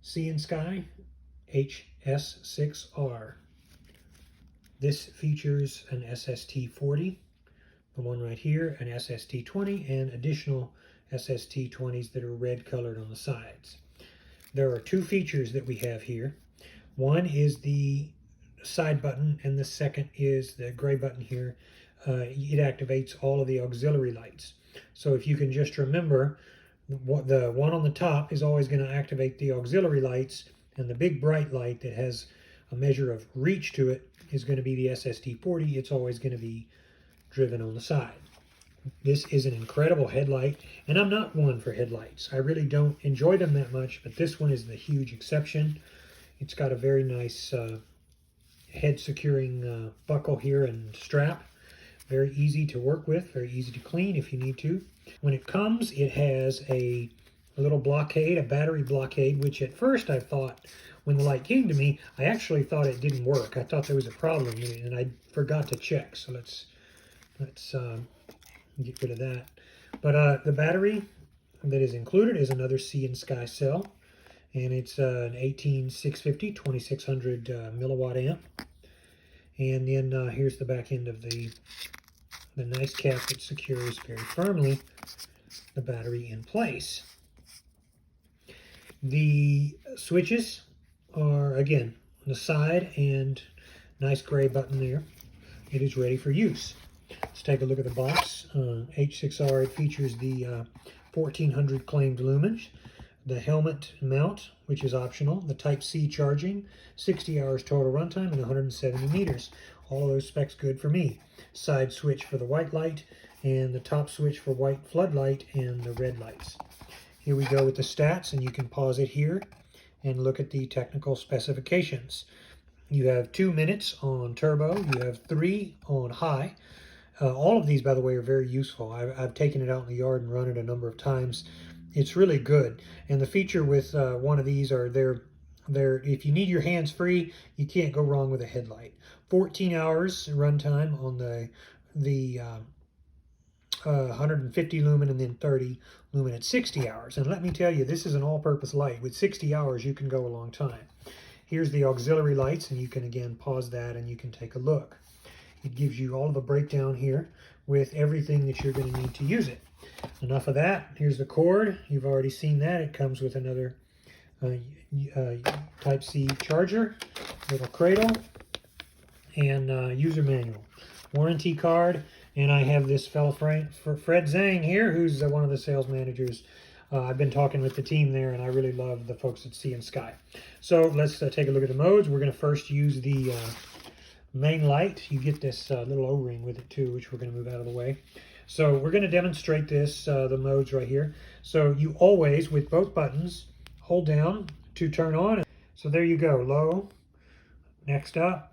CYANSKY HS6R. This features an SST40, the one right here, an SST20, and additional SST20s that are red colored on the sides. There are two features that we have here. One is the side button, and the second is the gray button here. It activates all of the auxiliary lights. So if you can just remember, the one on the top is always going to activate the auxiliary lights, and the big bright light that has a measure of reach to it is going to be the SST40. It's always going to be driven on the side. This is an incredible headlight, and I'm not one for headlights. I really don't enjoy them that much, but this one is the huge exception. It's got a very nice head securing buckle here and strap. Very easy to work with, very easy to clean if you need to. When it comes, it has a little blockade, a battery blockade, which at first I thought, when the light came to me, I actually thought it didn't work. I thought there was a problem in it, and I forgot to check. So let's get rid of that. But the battery that is included is another CYANSKY cell, and it's an 18650 2600 milliwatt amp. And then here's the back end of the nice cap that secures very firmly the battery in place. The switches are, again, on the side, and nice gray button there. It is ready for use. Let's take a look at the box. H6R, it features the 1400 claimed lumens, the helmet mount, which is optional, the Type-C charging, 60 hours total runtime, and 170 meters. All of those specs good for me. Side switch for the white light, and the top switch for white floodlight and the red lights. Here we go with the stats, and you can pause it here and look at the technical specifications. You have 2 minutes on turbo, you have 3 on high. All of these, by the way, are very useful. I've taken it out in the yard and run it a number of times. It's really good. And the feature with one of these are if you need your hands free, you can't go wrong with a headlight. 14 hours runtime on the 150 lumen, and then 30 lumen at 60 hours. And let me tell you, this is an all-purpose light. With 60 hours, you can go a long time. Here's the auxiliary lights, and you can again pause that and you can take a look. It gives you all of a breakdown here with everything that you're going to need to use it. Enough of that. Here's the cord. You've already seen that. It comes with another Type-C charger, little cradle, and user manual. Warranty card. And I have this fellow Fred Zhang here, who's one of the sales managers. I've been talking with the team there, and I really love the folks at CYANSKY. So let's take a look at the modes. We're going to first use the main light. You get this little O-ring with it too, which we're going to move out of the way. So we're going to demonstrate this, the modes right here. So you always, with both buttons, hold down to turn on. So there you go, low, next up,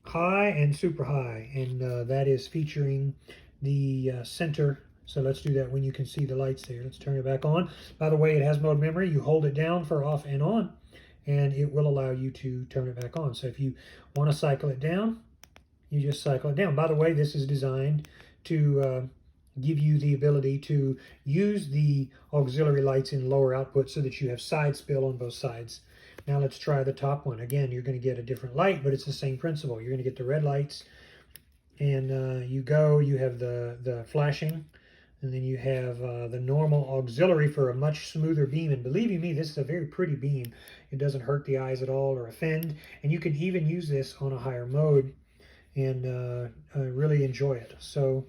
high, and super high. And that is featuring the center. So let's do that when you can see the lights there. Let's turn it back on. By the way, it has mode memory. You hold it down for off and on, and it will allow you to turn it back on. So if you want to cycle it down, you just cycle it down. By the way, this is designed to give you the ability to use the auxiliary lights in lower output so that you have side spill on both sides. Now let's try the top one. Again, you're going to get a different light, but it's the same principle. You're going to get the red lights, and you have the flashing, and then you have the normal auxiliary for a much smoother beam. And believe you me, this is a very pretty beam. It doesn't hurt the eyes at all or offend, and you can even use this on a higher mode and really enjoy it. So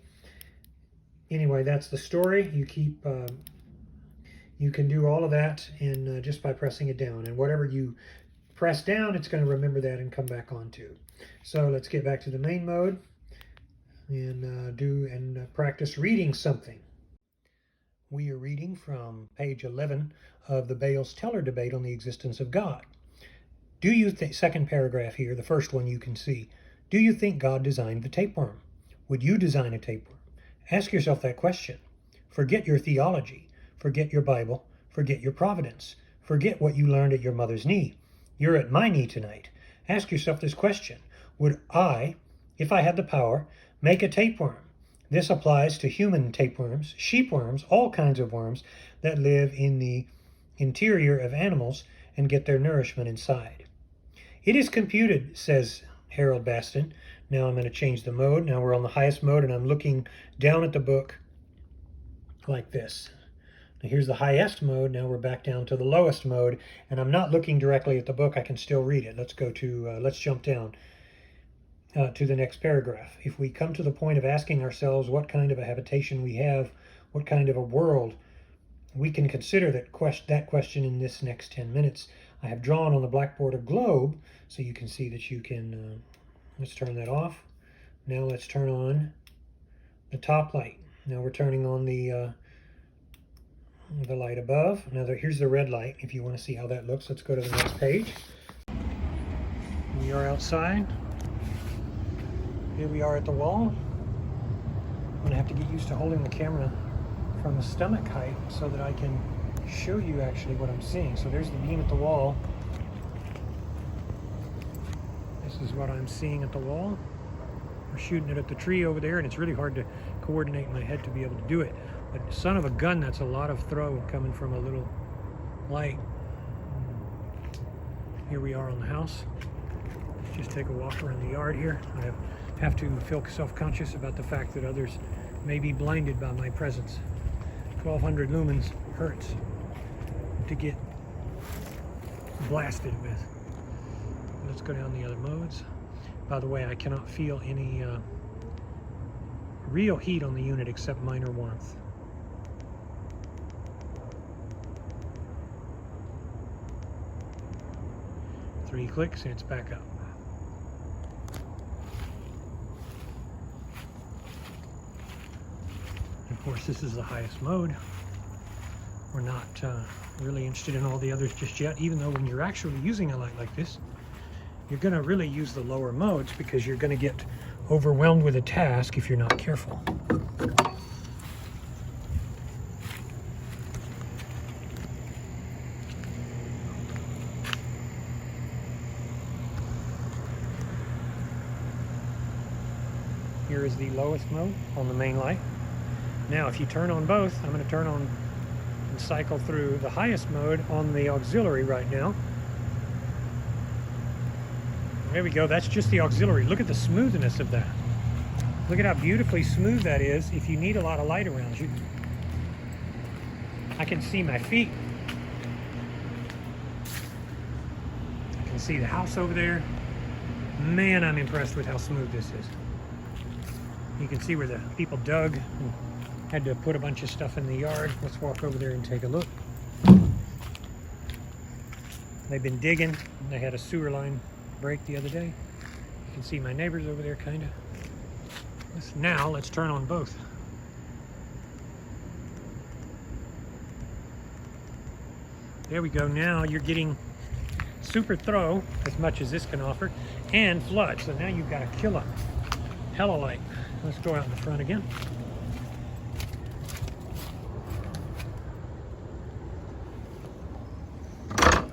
anyway, that's the story. You can do all of that and just by pressing it down. And whatever you press down, it's going to remember that and come back on to. So let's get back to the main mode and practice reading something. We are reading from page 11 of the Bales-Teller debate on the existence of God. Do you think, second paragraph here, the first one you can see, do you think God designed the tapeworm? Would you design a tapeworm? Ask yourself that question. Forget your theology. Forget your Bible. Forget your providence. Forget what you learned at your mother's knee. You're at my knee tonight. Ask yourself this question. Would I, if I had the power, make a tapeworm? This applies to human tapeworms, sheepworms, all kinds of worms that live in the interior of animals and get their nourishment inside. It is computed, says Harold Baston. Now I'm going to change the mode. Now we're on the highest mode, and I'm looking down at the book like this. Now here's the highest mode. Now we're back down to the lowest mode, and I'm not looking directly at the book. I can still read it. Let's go to, let's jump down to the next paragraph. If we come to the point of asking ourselves what kind of a habitation we have, what kind of a world, we can consider that question in this next 10 minutes. I have drawn on the blackboard a globe, so you can see that you can, let's turn that off. Now let's turn on the top light. Now we're turning on the light above. Now here's the red light. If you want to see how that looks, let's go to the next page. We are outside. Here we are at the wall. I'm going to have to get used to holding the camera from the stomach height so that I can show you actually what I'm seeing. So there's the beam at the wall. This is what I'm seeing at the wall. We're shooting it at the tree over there, and it's really hard to coordinate my head to be able to do it. But son of a gun, that's a lot of throw coming from a little light. Here we are on the house. Let's just take a walk around the yard here. I have to feel self-conscious about the fact that others may be blinded by my presence. 1200 lumens hurts to get blasted with. Let's go down the other modes. By the way, I cannot feel any real heat on the unit except minor warmth. Three clicks and it's back up. Of course, this is the highest mode. We're not really interested in all the others just yet, even though when you're actually using a light like this, you're going to really use the lower modes because you're going to get overwhelmed with a task if you're not careful. Here is the lowest mode on the main light. Now if you turn on both, I'm going to turn on and cycle through the highest mode on the auxiliary right now. There we go, that's just the auxiliary. Look at the smoothness of that. Look at how beautifully smooth that is if you need a lot of light around you. I can see my feet. I can see the house over there. Man, I'm impressed with how smooth this is. You can see where the people dug and had to put a bunch of stuff in the yard. Let's walk over there and take a look. They've been digging. They had a sewer line break the other day. You can see my neighbors over there kind of. Now let's turn on both. There we go. Now you're getting super throw as much as this can offer and flood. So now you've got a killer hella light. Let's go out in the front again.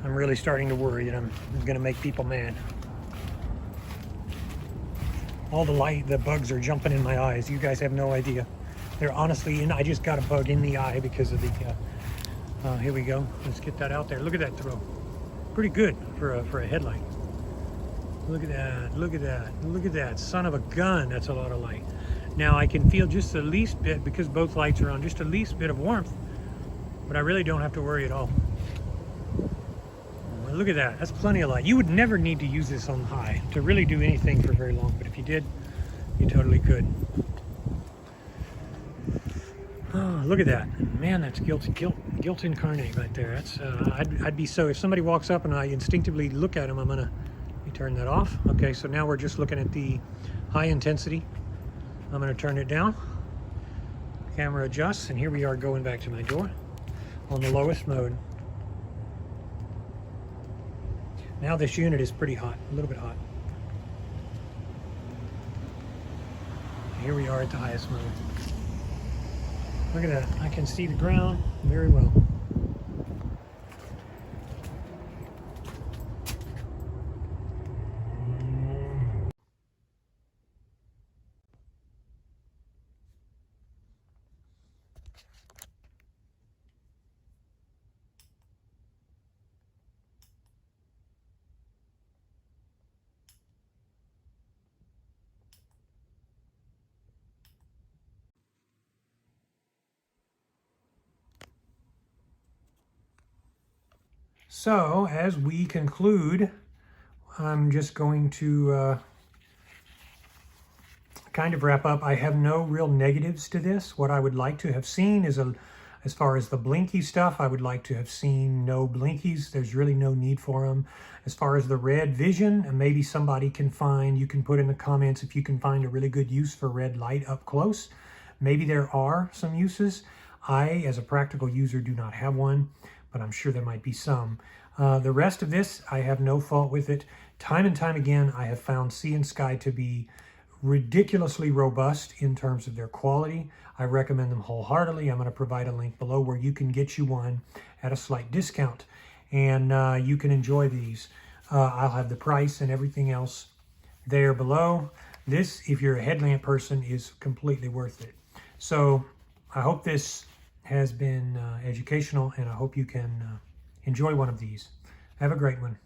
I'm really starting to worry that I'm going to make people mad. All the light, the bugs are jumping in my eyes. You guys have no idea. They're honestly, and I just got a bug in the eye because of the, here we go. Let's get that out there. Look at that throw. Pretty good for a headlight. Look at that, look at that, look at that. Son of a gun, that's a lot of light. Now I can feel just the least bit, because both lights are on, just a least bit of warmth, but I really don't have to worry at all. Look at that, that's plenty of light. You would never need to use this on high to really do anything for very long, but if you did, you totally could. Oh, look at that. Man, that's guilt incarnate right there. That's I'd be so, if somebody walks up and I instinctively look at them, I'm gonna, let me turn that off. Okay, so now we're just looking at the high intensity. I'm gonna turn it down. Camera adjusts, and here we are going back to my door on the lowest mode. Now this unit is pretty hot, a little bit hot. Here we are at the highest mode. Look at that, I can see the ground very well. So as we conclude, I'm just going to kind of wrap up. I have no real negatives to this. What I would like to have seen is, as far as the blinky stuff, I would like to have seen no blinkies. There's really no need for them. As far as the red vision, and maybe somebody can find, you can put in the comments if you can find a really good use for red light up close. Maybe there are some uses. I, as a practical user, do not have one, but I'm sure there might be some. The rest of this, I have no fault with it. Time and time again, I have found CYANSKY to be ridiculously robust in terms of their quality. I recommend them wholeheartedly. I'm going to provide a link below where you can get you one at a slight discount, and you can enjoy these. I'll have the price and everything else there below. This, if you're a headlamp person, is completely worth it. So I hope this has been educational, and I hope you can enjoy one of these. Have a great one.